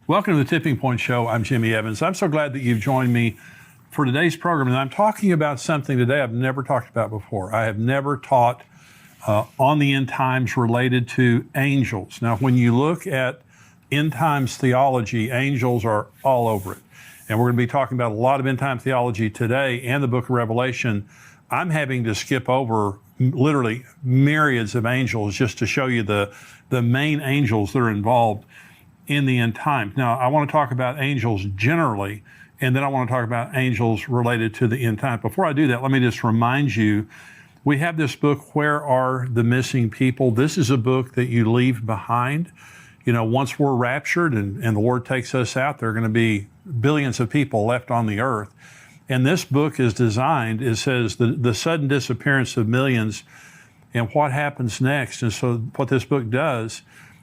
Welcome to the Tipping Point Show. I'm Jimmy Evans. I'm so glad that you've joined me for today's program. And I'm talking about something today I've never talked about before. I have never taught on the end times related to angels. Now, when you look at end times theology, angels are all over it. And we're going to be talking about a lot of end time theology today and the book of Revelation. I'm having to skip over literally myriads of angels just to show you the main angels that are involved in the end times. Now, I want to talk about angels generally, and then I want to talk about angels related to the end time. Before I do that, let me just remind you, we have this book, Where Are the Missing People? This is a book that you leave behind. You know, once we're raptured and the Lord takes us out, there are going to be billions of people left on the earth. And this book is designed, it says the sudden disappearance of millions and what happens next. And so what this book does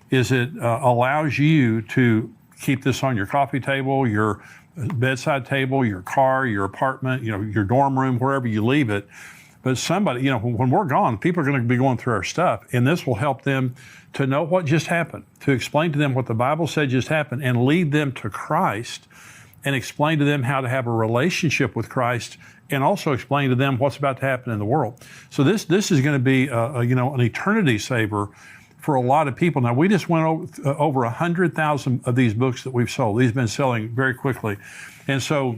is it allows you to keep this on your coffee table, your bedside table, your car, your apartment, your dorm room, wherever you leave it. But somebody, when we're gone, people are going to be going through our stuff, and this will help them to know what just happened, to explain to them what the Bible said just happened, and lead them to Christ, and explain to them how to have a relationship with Christ, and also explain to them what's about to happen in the world. So this is going to be an eternity saver for a lot of people. Now, we just went over 100,000 of these books that we've sold. These have been selling very quickly. And so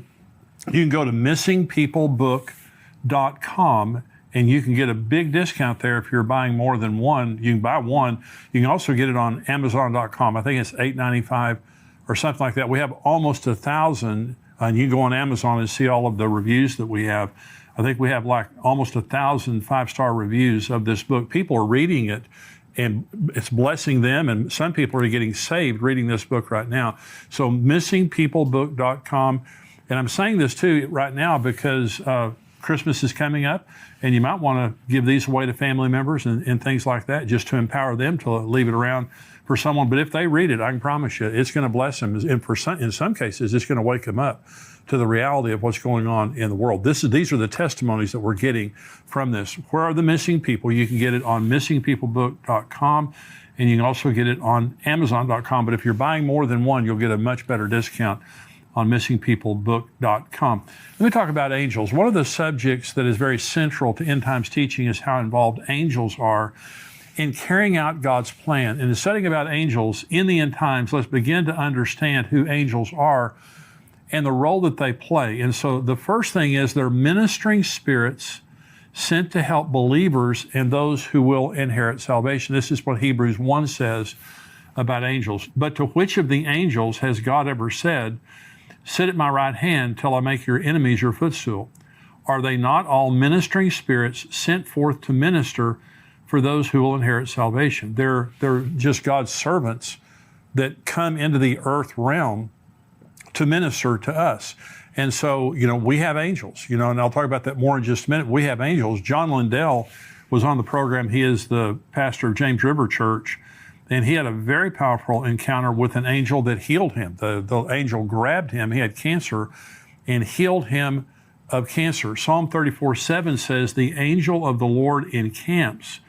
you can go to missingpeoplebook.com and you can get a big discount there if you're buying more than one. You can buy one. You can also get it on Amazon.com. I think it's $8.95 or something like that. We have almost 1,000, and you can go on Amazon and see all of the reviews that we have. I think we have like almost 1,000 five-star reviews of this book. People are reading it, and it's blessing them, and some people are getting saved reading this book right now. So missingpeoplebook.com. And I'm saying this too right now because Christmas is coming up, and you might want to give these away to family members and things like that, just to empower them to leave it around for someone. But if they read it, I can promise you, it's going to bless them. And in some cases, it's going to wake them up to the reality of what's going on in the world. These are the testimonies that we're getting from this. Where Are the Missing People? You can get it on missingpeoplebook.com, and you can also get it on Amazon.com. But if you're buying more than one, you'll get a much better discount on missingpeoplebook.com. Let me talk about angels. One of the subjects that is very central to end times teaching is how involved angels are in carrying out God's plan. In the studying about angels in the end times, let's begin to understand who angels are and the role that they play. And so the first thing is they're ministering spirits sent to help believers and those who will inherit salvation. This is what Hebrews 1 says about angels. But to which of the angels has God ever said, "Sit at my right hand till I make your enemies your footstool"? Are they not all ministering spirits sent forth to minister for those who will inherit salvation? They're just God's servants that come into the earth realm to minister to us. And so, we have angels, and I'll talk about that more in just a minute. We have angels. John Lindell was on the program. He is the pastor of James River Church, and he had a very powerful encounter with an angel that healed him. The angel grabbed him. He had cancer and healed him of cancer. Psalm 34:7 says, "The angel of the Lord encamps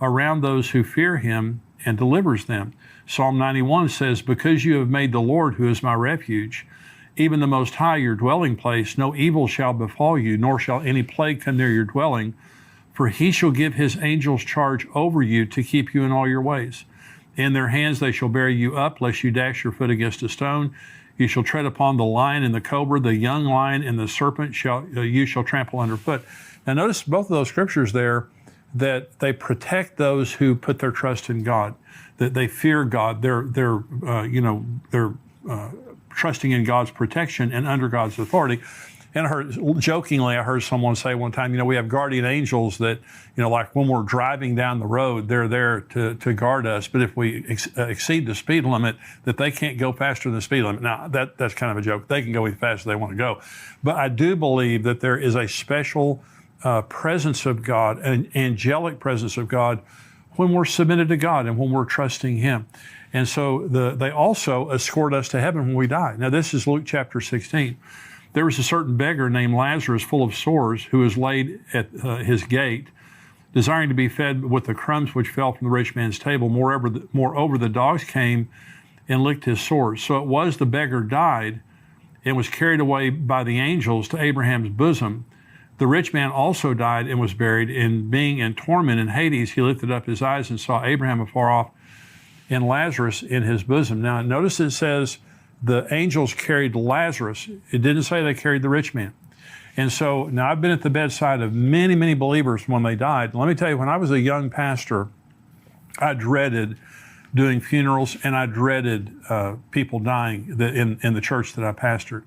around those who fear him and delivers them." Psalm 91 says, "Because you have made the Lord, who is my refuge, even the Most High, your dwelling place, no evil shall befall you, nor shall any plague come near your dwelling. For he shall give his angels charge over you to keep you in all your ways. In their hands they shall bear you up, lest you dash your foot against a stone. You shall tread upon the lion and the cobra, the young lion and the serpent you shall trample underfoot." Now notice both of those scriptures there, that they protect those who put their trust in God, that they fear God. They're trusting in God's protection and under God's authority. And I heard someone say one time, we have guardian angels that, like when we're driving down the road, they're there to guard us. But if we exceed the speed limit, that they can't go faster than the speed limit. Now, that's kind of a joke. They can go as fast as they want to go. But I do believe that there is a special presence of God, an angelic presence of God, when we're submitted to God and when we're trusting Him. And so they also escort us to heaven when we die. Now, this is Luke chapter 16. There was a certain beggar named Lazarus, full of sores, who was laid at his gate, desiring to be fed with the crumbs which fell from the rich man's table. Moreover, the dogs came and licked his sores. So it was the beggar died and was carried away by the angels to Abraham's bosom. The rich man also died and was buried, and being in torment in Hades, he lifted up his eyes and saw Abraham afar off and Lazarus in his bosom. Now, notice it says the angels carried Lazarus. It didn't say they carried the rich man. And so now I've been at the bedside of many, many believers when they died. Let me tell you, when I was a young pastor, I dreaded doing funerals, and I dreaded people dying in the church that I pastored.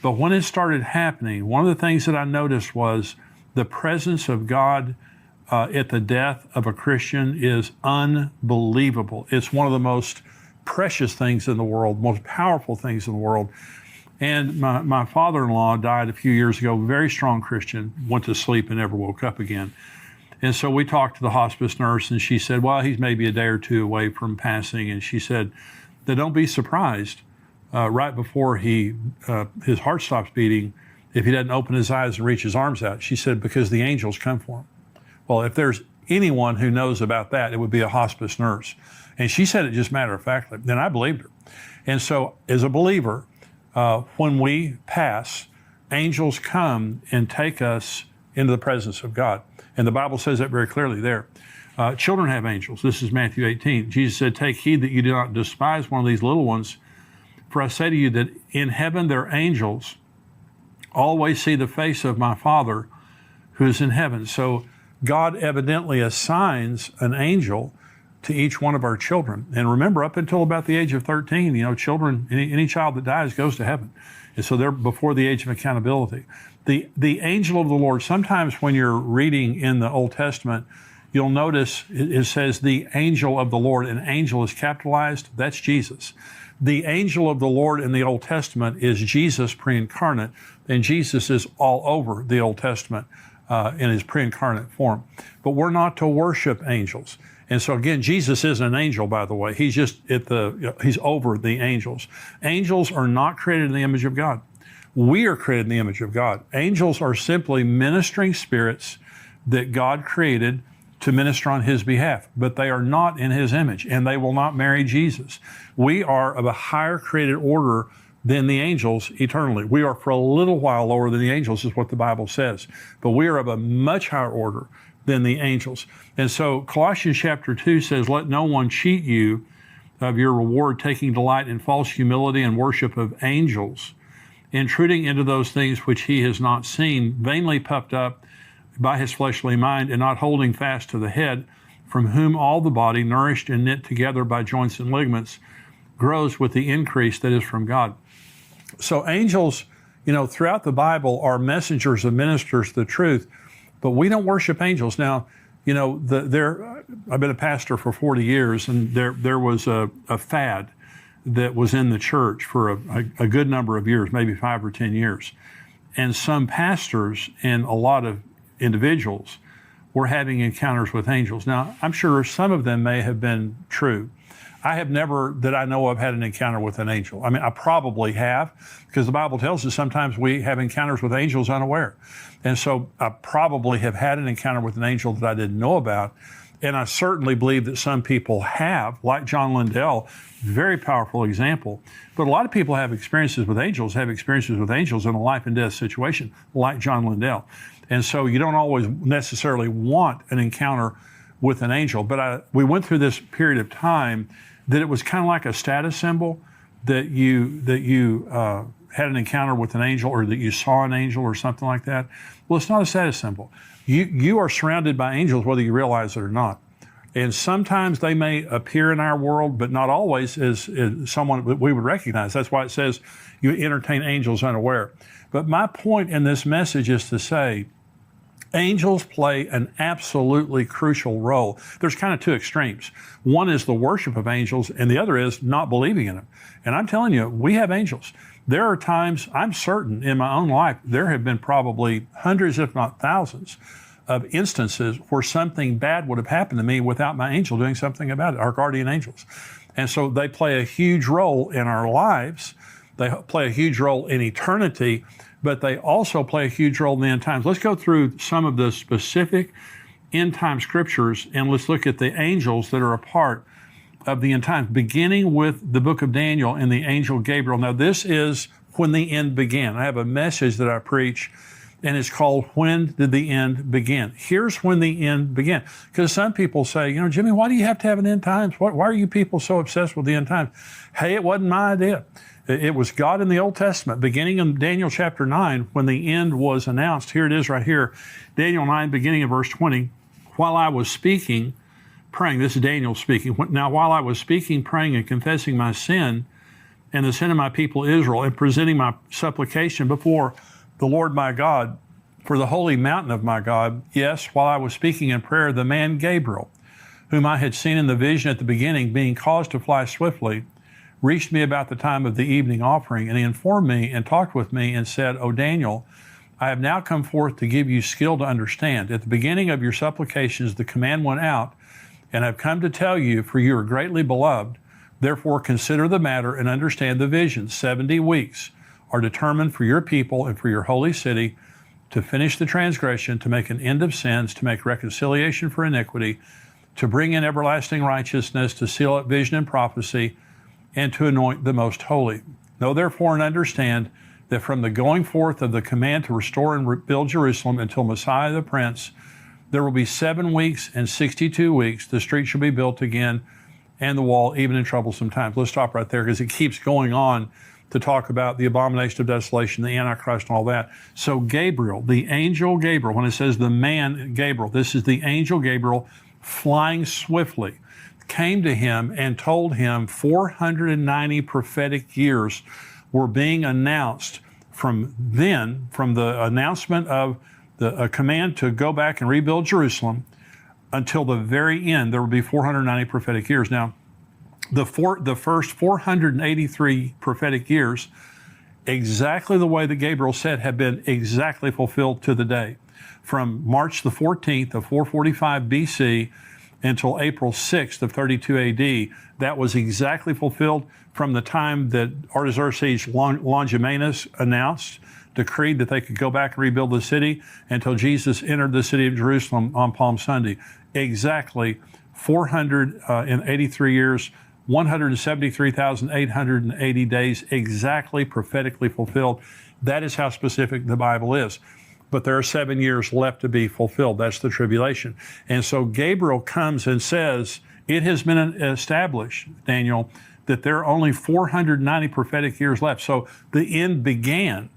But when it started happening, one of the things that I noticed was the presence of God at the death of a Christian is unbelievable. It's one of the most precious things in the world, most powerful things in the world. And my father-in-law died a few years ago, very strong Christian, went to sleep and never woke up again. And so we talked to the hospice nurse, and she said, well, he's maybe a day or two away from passing. And she said that don't be surprised right before his heart stops beating if he doesn't open his eyes and reach his arms out. She said, because the angels come for him. Well, if there's anyone who knows about that, it would be a hospice nurse. And she said it just matter-of-factly. Then I believed her. And so as a believer, when we pass, angels come and take us into the presence of God. And the Bible says that very clearly there. Children have angels. This is Matthew 18. Jesus said, take heed that you do not despise one of these little ones. For I say to you that in heaven their angels always see the face of my Father who is in heaven. So God evidently assigns an angel to each one of our children. And remember, up until about the age of 13, children, any child that dies goes to heaven. And so they're before the age of accountability. The angel of the Lord, sometimes when you're reading in the Old Testament, you'll notice it says the angel of the Lord, and angel is capitalized. That's Jesus. The angel of the Lord in the Old Testament is Jesus pre-incarnate, and Jesus is all over the Old Testament in his pre-incarnate form. But we're not to worship angels. And so again, Jesus isn't an angel, by the way. He's just he's over the angels. Angels are not created in the image of God. We are created in the image of God. Angels are simply ministering spirits that God created to minister on his behalf, but they are not in his image, and they will not marry Jesus. We are of a higher created order than the angels eternally. We are for a little while lower than the angels, is what the Bible says, but we are of a much higher order than the angels. And so Colossians chapter 2 says, let no one cheat you of your reward, taking delight in false humility and worship of angels, intruding into those things which he has not seen, vainly puffed up by his fleshly mind, and not holding fast to the head, from whom all the body, nourished and knit together by joints and ligaments, grows with the increase that is from God. So angels, throughout the Bible are messengers and ministers of the truth, but we don't worship angels. Now, I've been a pastor for 40 years, and there was a fad that was in the church for a good number of years, maybe 5 or 10 years. And some pastors and a lot of individuals were having encounters with angels. Now, I'm sure some of them may have been true. I have never, that I know of, had an encounter with an angel. I mean, I probably have, because the Bible tells us sometimes we have encounters with angels unaware. And so I probably have had an encounter with an angel that I didn't know about. And I certainly believe that some people have, like John Lindell, very powerful example. But a lot of people have experiences with angels in a life and death situation, like John Lindell. And so you don't always necessarily want an encounter with an angel. But we went through this period of time that it was kind of like a status symbol, that you had an encounter with an angel, or that you saw an angel or something like that. Well, it's not a status symbol. You are surrounded by angels whether you realize it or not. And sometimes they may appear in our world, but not always as someone we would recognize. That's why it says you entertain angels unaware. But my point in this message is to say, angels play an absolutely crucial role. There's kind of two extremes. One is the worship of angels, and the other is not believing in them. And I'm telling you, we have angels. There are times, I'm certain in my own life, there have been probably hundreds, if not thousands, of instances where something bad would have happened to me without my angel doing something about it, our guardian angels. And so they play a huge role in our lives. They play a huge role in eternity, but they also play a huge role in the end times. Let's go through some of the specific end time scriptures, and let's look at the angels that are a part of the end times, beginning with the book of Daniel and the angel Gabriel. Now, this is when the end began. I have a message that I preach, and it's called When Did the End Begin? Here's when the end began. Because some people say, Jimmy, why do you have to have an end times? Why are you people so obsessed with the end times? Hey, it wasn't my idea. It was God in the Old Testament, beginning in Daniel chapter 9, when the end was announced. Here it is right here. Daniel 9, beginning of verse 20. While I was speaking, praying, this is Daniel speaking. Now, while I was speaking, praying, and confessing my sin and the sin of my people Israel, and presenting my supplication before the Lord my God for the holy mountain of my God, yes, while I was speaking in prayer, the man Gabriel, whom I had seen in the vision at the beginning, being caused to fly swiftly, reached me about the time of the evening offering, and he informed me and talked with me and said, O Daniel, I have now come forth to give you skill to understand. At the beginning of your supplications, the command went out, and I've come to tell you, for you are greatly beloved. Therefore, consider the matter and understand the vision. 70 weeks are determined for your people and for your holy city to finish the transgression, to make an end of sins, to make reconciliation for iniquity, to bring in everlasting righteousness, to seal up vision and prophecy, and to anoint the most holy. Know therefore and understand that from the going forth of the command to restore and rebuild Jerusalem until Messiah the Prince, there will be 7 weeks and 62 weeks. The street shall be built again, and the wall, even in troublesome times. Let's stop right there, because it keeps going on to talk about the abomination of desolation, the Antichrist, and all that. So Gabriel, the angel Gabriel, when it says the man Gabriel, this is the angel Gabriel flying swiftly, came to him and told him 490 prophetic years were being announced from then, from the announcement of a command to go back and rebuild Jerusalem until the very end. There would be 490 prophetic years. Now, the first 483 prophetic years, exactly the way that Gabriel said, have been exactly fulfilled to the day. From March the 14th of 445 BC until April 6th of 32 AD, that was exactly fulfilled from the time that Artaxerxes Longimanus decreed that they could go back and rebuild the city, until Jesus entered the city of Jerusalem on Palm Sunday. Exactly 483 years, 173,880 days, exactly prophetically fulfilled. That is how specific the Bible is. But there are 7 years left to be fulfilled. That's the tribulation. And so Gabriel comes and says, it has been established, Daniel, that there are only 490 prophetic years left. So the end began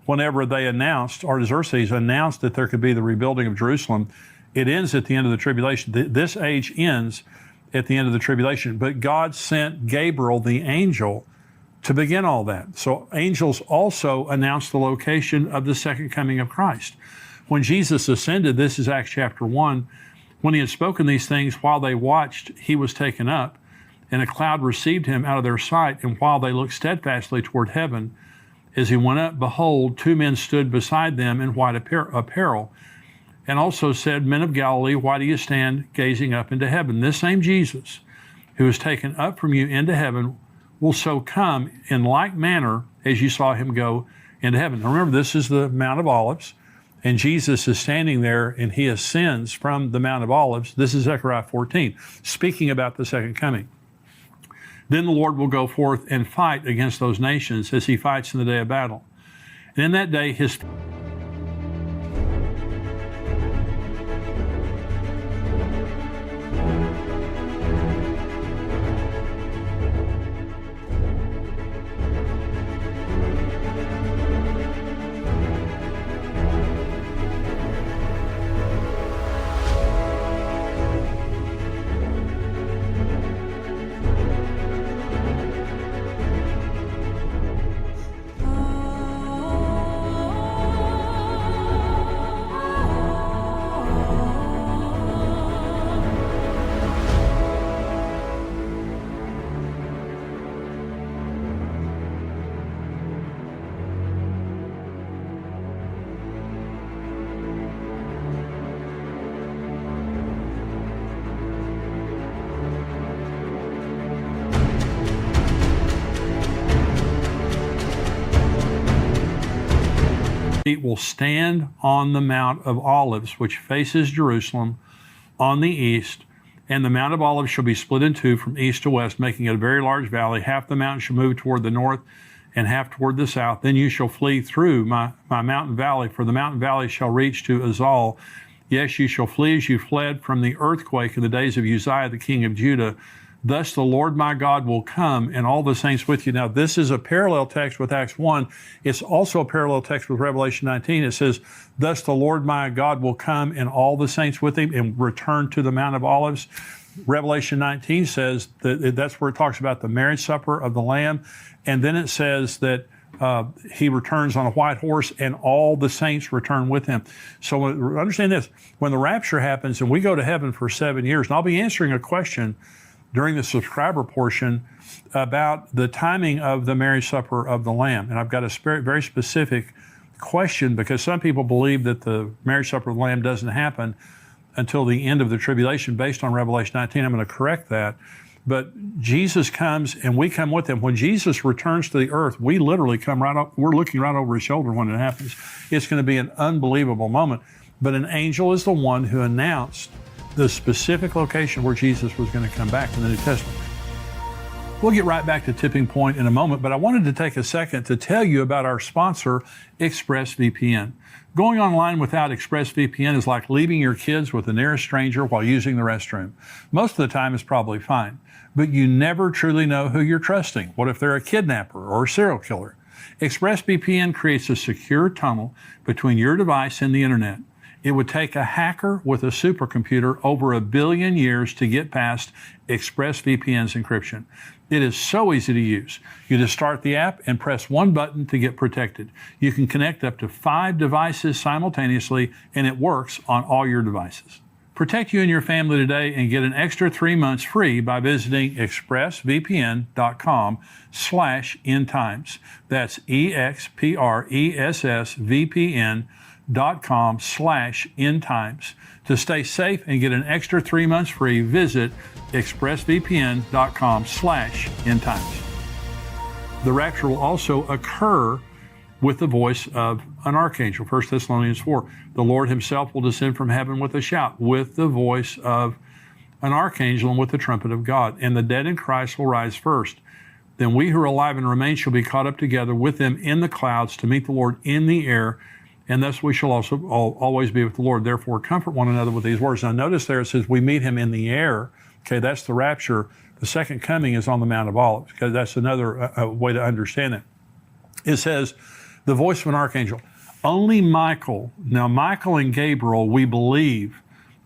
whenever they Artaxerxes announced that there could be the rebuilding of Jerusalem. It ends at the end of the tribulation. This age ends at the end of the tribulation. But God sent Gabriel, the angel, to begin all that. So angels also announced the location of the second coming of Christ. When Jesus ascended, this is Acts chapter 1, when he had spoken these things, while they watched, he was taken up, and a cloud received him out of their sight. And while they looked steadfastly toward heaven, as he went up, behold, 2 men stood beside them in white apparel, and also said, Men of Galilee, why do you stand gazing up into heaven? This same Jesus, who is taken up from you into heaven, will so come in like manner as you saw him go into heaven. Now remember, this is the Mount of Olives, and Jesus is standing there, and he ascends from the Mount of Olives. This is Zechariah 14, speaking about the second coming. Then the Lord will go forth and fight against those nations as he fights in the day of battle. And in that day, his feet will stand on the Mount of Olives, which faces Jerusalem on the east, And the Mount of Olives shall be split in two from east to west, making it a very large valley. Half the mountain shall move toward the north and half toward the south. Then you shall flee through my mountain valley, for the mountain valley shall reach to Azal. Yes, you shall flee as you fled from the earthquake in the days of Uzziah, the king of Judah. Thus the Lord my God will come, and all the saints with you. Now, this is a parallel text with Acts 1. It's also a parallel text with Revelation 19. It says, thus the Lord my God will come, and all the saints with him, and return to the Mount of Olives. Revelation 19 says that's where it talks about the marriage supper of the Lamb. And then it says that he returns on a white horse, and all the saints return with him. So understand this, when the rapture happens and we go to heaven for 7 years, and I'll be answering a question during the subscriber portion about the timing of the marriage supper of the Lamb. And I've got a very specific question, because some people believe that the marriage supper of the Lamb doesn't happen until the end of the tribulation based on Revelation 19. I'm going to correct that. But Jesus comes and we come with him. When Jesus returns to the earth, we literally come right up, we're looking right over his shoulder when it happens. It's going to be an unbelievable moment. But an angel is the one who announced the specific location where Jesus was going to come back in the New Testament. We'll get right back to Tipping Point in a moment, but I wanted to take a second to tell you about our sponsor, ExpressVPN. Going online without ExpressVPN is like leaving your kids with the nearest stranger while using the restroom. Most of the time it's probably fine, but you never truly know who you're trusting. What if they're a kidnapper or a serial killer? ExpressVPN creates a secure tunnel between your device and the internet. It would take a hacker with a supercomputer over 1 billion years to get past ExpressVPN's encryption. It is so easy to use. You just start the app and press one button to get protected. You can connect up to 5 devices simultaneously, and it works on all your devices. Protect you and your family today and get an extra 3 months free by visiting expressvpn.com/endtimes. That's expressvpn.com/endtimes. To stay safe and get an extra 3 months free, visit expressvpn.com/endtimes. The rapture will also occur with the voice of an archangel. 1 Thessalonians 4. The Lord himself will descend from heaven with a shout, with the voice of an archangel and with the trumpet of God. And the dead in Christ will rise first. Then we who are alive and remain shall be caught up together with them in the clouds to meet the Lord in the air. And thus we shall also always be with the Lord. Therefore, comfort one another with these words. Now, notice there it says we meet him in the air. Okay, that's the rapture. The second coming is on the Mount of Olives. Okay, that's another way to understand it. It says, the voice of an archangel. Only Michael, now Michael and Gabriel, we believe,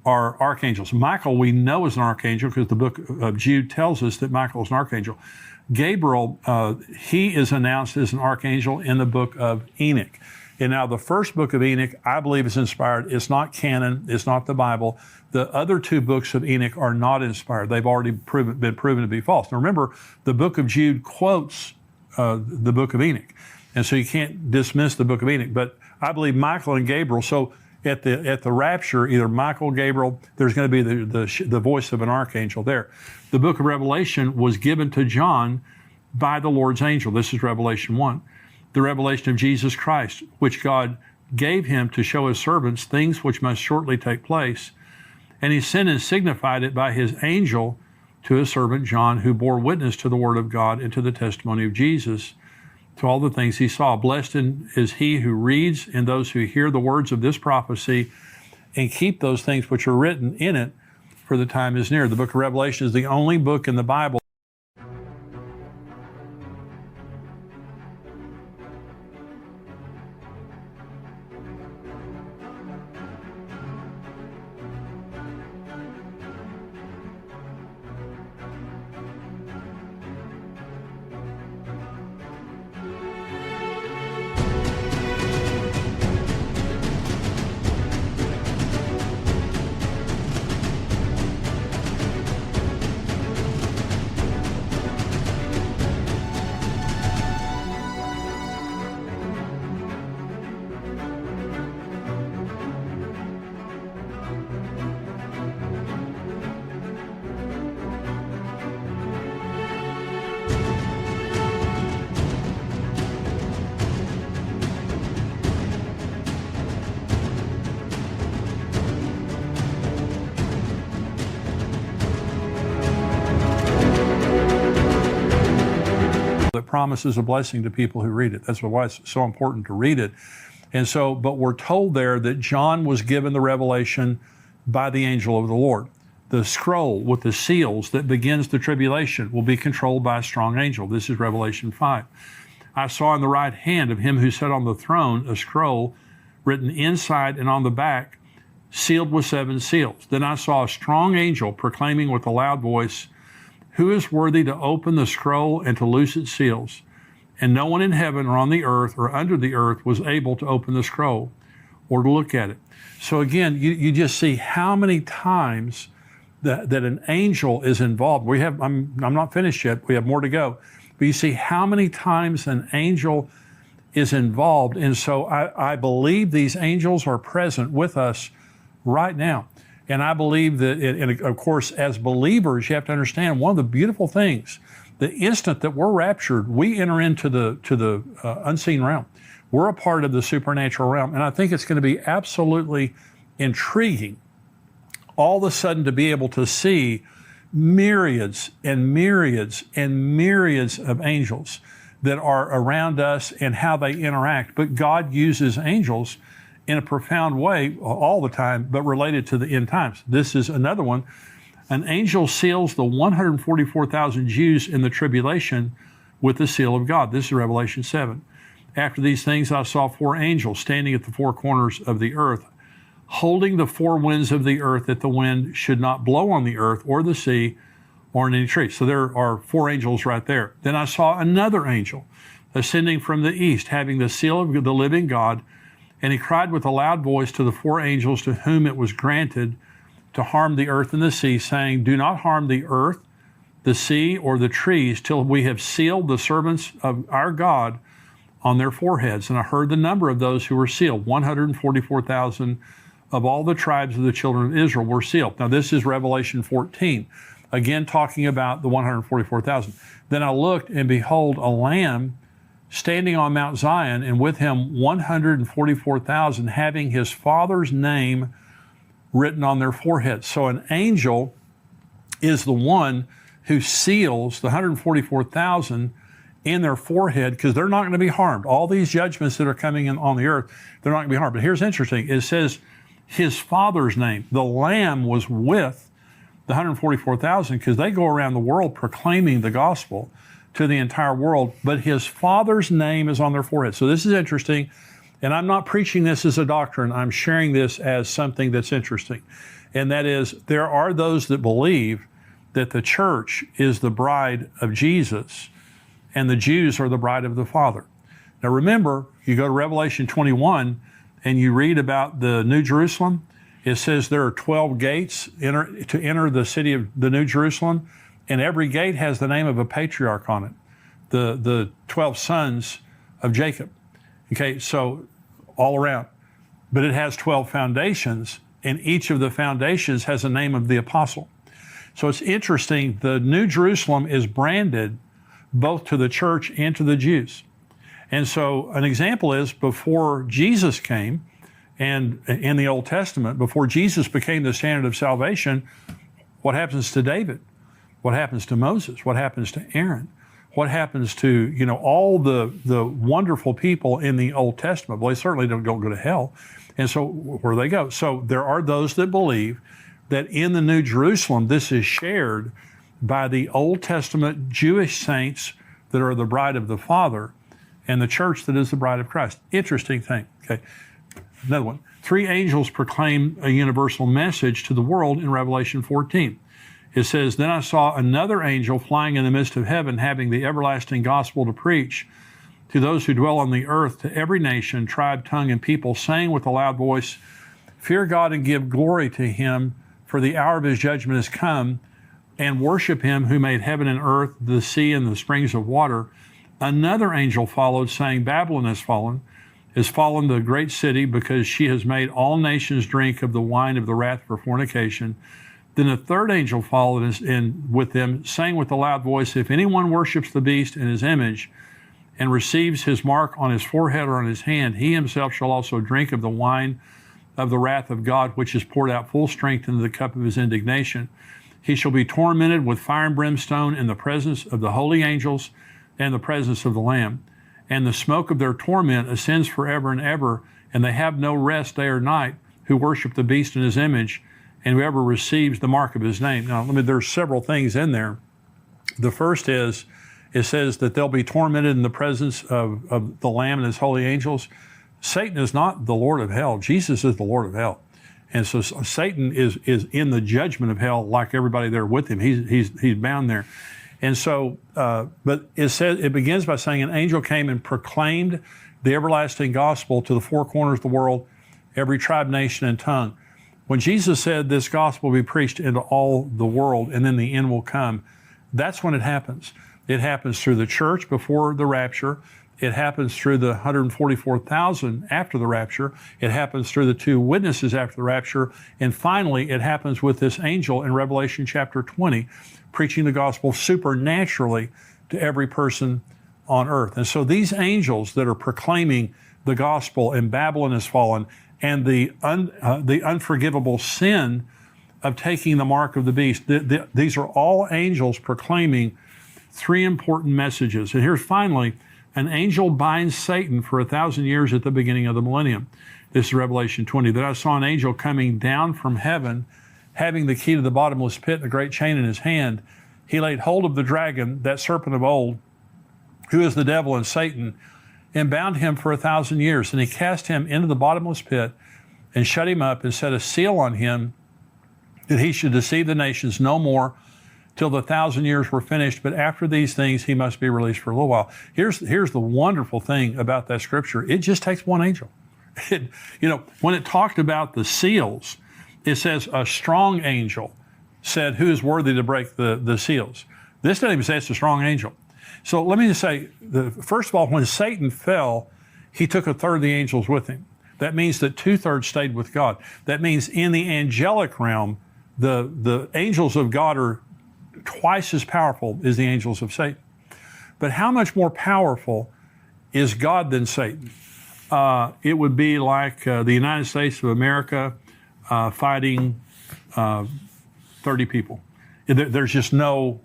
are archangels. Michael, we know is an archangel because the book of Jude tells us that Michael is an archangel. Gabriel, he is announced as an archangel in the book of Enoch. And now the first book of Enoch, I believe, is inspired. It's not canon. It's not the Bible. The other 2 books of Enoch are not inspired. They've already been proven to be false. Now remember, the book of Jude quotes the book of Enoch. And so you can't dismiss the book of Enoch. But I believe Michael and Gabriel, so at the rapture, either Michael, Gabriel, there's going to be the voice of an archangel there. The book of Revelation was given to John by the Lord's angel. This is Revelation 1. The revelation of Jesus Christ, which God gave him to show his servants things which must shortly take place. And he sent and signified it by his angel to his servant John, who bore witness to the word of God and to the testimony of Jesus, to all the things he saw. Blessed is he who reads and those who hear the words of this prophecy and keep those things which are written in it, for the time is near. The book of Revelation is the only book in the Bible promises a blessing to people who read it. That's why it's so important to read it. And so, but we're told there that John was given the revelation by the angel of the Lord. The scroll with the seals that begins the tribulation will be controlled by a strong angel. This is Revelation 5. I saw in the right hand of him who sat on the throne a scroll written inside and on the back, sealed with 7 seals. Then I saw a strong angel proclaiming with a loud voice, "Who is worthy to open the scroll and to loose its seals?" And no one in heaven or on the earth or under the earth was able to open the scroll or to look at it. So again, you just see how many times that an angel is involved. I'm not finished yet. We have more to go. But you see how many times an angel is involved. And so I believe these angels are present with us right now. And I believe that, and of course, as believers, you have to understand one of the beautiful things, the instant that we're raptured, we enter into the unseen realm. We're a part of the supernatural realm. And I think it's going to be absolutely intriguing all of a sudden to be able to see myriads and myriads and myriads of angels that are around us and how they interact. But God uses angels in a profound way all the time, but related to the end times. This is another one. An angel seals the 144,000 Jews in the tribulation with the seal of God. This is Revelation 7. After these things, I saw 4 angels standing at the 4 corners of the earth, holding the 4 winds of the earth, that the wind should not blow on the earth or the sea or on any tree. So there are 4 angels right there. Then I saw another angel ascending from the east, having the seal of the living God, and he cried with a loud voice to the 4 angels to whom it was granted to harm the earth and the sea, saying, "Do not harm the earth, the sea, or the trees, till we have sealed the servants of our God on their foreheads." And I heard the number of those who were sealed. 144,000 of all the tribes of the children of Israel were sealed. Now this is Revelation 14, again talking about the 144,000. Then I looked, and behold, a lamb standing on Mount Zion, and with him 144,000, having his Father's name written on their foreheads. So an angel is the one who seals the 144,000 in their forehead, because they're not going to be harmed. All these judgments that are coming in on the earth, they're not going to be harmed. But here's interesting. It says his Father's name. The Lamb was with the 144,000 because they go around the world proclaiming the gospel to the entire world, but his Father's name is on their forehead. So this is interesting, and I'm not preaching this as a doctrine. I'm sharing this as something that's interesting, and that is there are those that believe that the church is the bride of Jesus and the Jews are the bride of the Father. Now remember, you go to Revelation 21 and you read about the New Jerusalem. It says there are 12 gates to enter the city of the New Jerusalem, and every gate has the name of a patriarch on it, the 12 sons of Jacob. Okay, so all around. But it has 12 foundations, and each of the foundations has a name of the apostle. So it's interesting, the New Jerusalem is branded both to the church and to the Jews. And so an example is before Jesus came, and in the Old Testament, before Jesus became the standard of salvation, what happens to David? What happens to Moses? What happens to Aaron? What happens to, all the wonderful people in the Old Testament? Well, they certainly don't go to hell. And so where do they go? So there are those that believe that in the New Jerusalem, this is shared by the Old Testament Jewish saints that are the bride of the Father and the church that is the bride of Christ. Interesting thing. Okay. Another one. 3 angels proclaim a universal message to the world in Revelation 14. It says, "Then I saw another angel flying in the midst of heaven, having the everlasting gospel to preach to those who dwell on the earth, to every nation, tribe, tongue, and people, saying with a loud voice, Fear God and give glory to him, for the hour of his judgment is come, and worship him who made heaven and earth, the sea, and the springs of water." Another angel followed, saying, "Babylon is fallen the great city, because she has made all nations drink of the wine of the wrath of her fornication." Then a third angel followed with them, saying with a loud voice, "If anyone worships the beast and his image, and receives his mark on his forehead or on his hand, he himself shall also drink of the wine of the wrath of God, which is poured out full strength into the cup of his indignation. He shall be tormented with fire and brimstone in the presence of the holy angels and the presence of the Lamb. And the smoke of their torment ascends forever and ever, and they have no rest day or night who worship the beast in his image, and whoever receives the mark of his name. Now, there's several things in there. The first is, it says that they'll be tormented in the presence of the Lamb and his holy angels. Satan is not the Lord of hell. Jesus is the Lord of hell. And so Satan is in the judgment of hell like everybody there with him. He's bound there. And so, but it says, it begins by saying an angel came and proclaimed the everlasting gospel to the four corners of the world, every tribe, nation, and tongue. When Jesus said this gospel will be preached into all the world and then the end will come, that's when it happens. It happens through the church before the rapture. It happens through the 144,000 after the rapture. It happens through the two witnesses after the rapture. And finally, it happens with this angel in Revelation chapter 20, preaching the gospel supernaturally to every person on earth. And so these angels that are proclaiming the gospel, and Babylon has fallen, and the unforgivable sin of taking the mark of the beast, these are all angels proclaiming three important messages. And here's finally, an angel binds Satan for 1,000 years at the beginning of the millennium. This is Revelation 20. That I saw an angel coming down from heaven, having the key to the bottomless pit and a great chain in his hand. He laid hold of the dragon, that serpent of old, who is the devil and Satan, and bound him for 1,000 years. And he cast him into the bottomless pit and shut him up and set a seal on him, that he should deceive the nations no more till the 1,000 years were finished. But after these things, he must be released for a little while. Here's the wonderful thing about that scripture. It just takes one angel. When it talked about the seals, it says a strong angel said, who is worthy to break the seals? This doesn't even say it's a strong angel. So let me just say, first of all, when Satan fell, he took a third of the angels with him. That means that 2/3 stayed with God. That means in the angelic realm, the angels of God are twice as powerful as the angels of Satan. But how much more powerful is God than Satan? It would be like the United States of America fighting 30 people. There's just no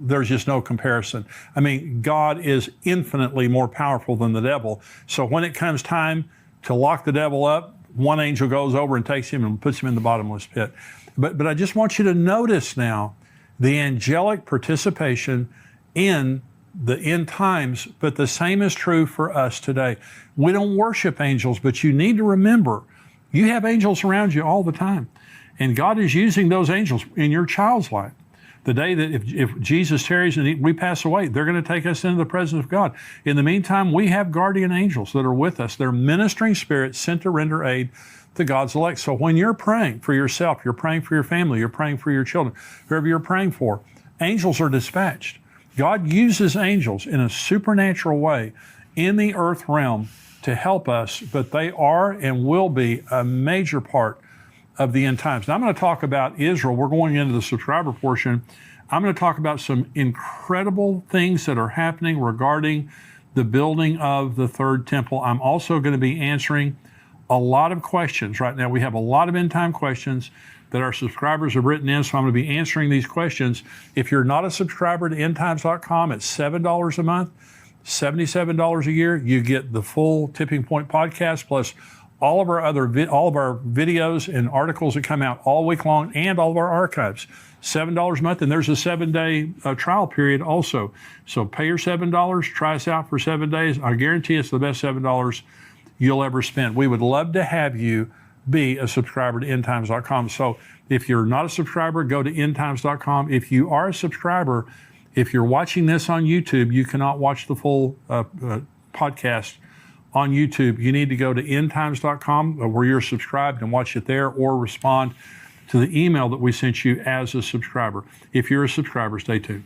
comparison. I mean, God is infinitely more powerful than the devil. So when it comes time to lock the devil up, one angel goes over and takes him and puts him in the bottomless pit. But I just want you to notice now the angelic participation in the end times, but the same is true for us today. We don't worship angels, but you need to remember, you have angels around you all the time. And God is using those angels in your child's life. The day that if Jesus tarries and we pass away, they're going to take us into the presence of God. In the meantime, we have guardian angels that are with us. They're ministering spirits sent to render aid to God's elect. So when you're praying for yourself, you're praying for your family, you're praying for your children, whoever you're praying for, angels are dispatched. God uses angels in a supernatural way in the earth realm to help us, but they are and will be a major part of the end times. Now I'm going to talk about Israel. We're going into the subscriber portion. I'm going to talk about some incredible things that are happening regarding the building of the third temple. I'm also going to be answering a lot of questions right now. We have a lot of end time questions that our subscribers have written in, so I'm going to be answering these questions. If you're not a subscriber to endtimes.com, it's $7 a month, $77 a year. You get the full Tipping Point podcast plus all of our videos and articles that come out all week long, and all of our archives. $7 a month, and there's a 7-day trial period also. So pay your $7, try us out for 7 days. I guarantee it's the best $7 you'll ever spend. We would love to have you be a subscriber to endtimes.com. So if you're not a subscriber, go to endtimes.com. If you are a subscriber, if you're watching this on YouTube, you cannot watch the full podcast on YouTube. You need to go to endtimes.com where you're subscribed and watch it there, or respond to the email that we sent you as a subscriber. If you're a subscriber, stay tuned.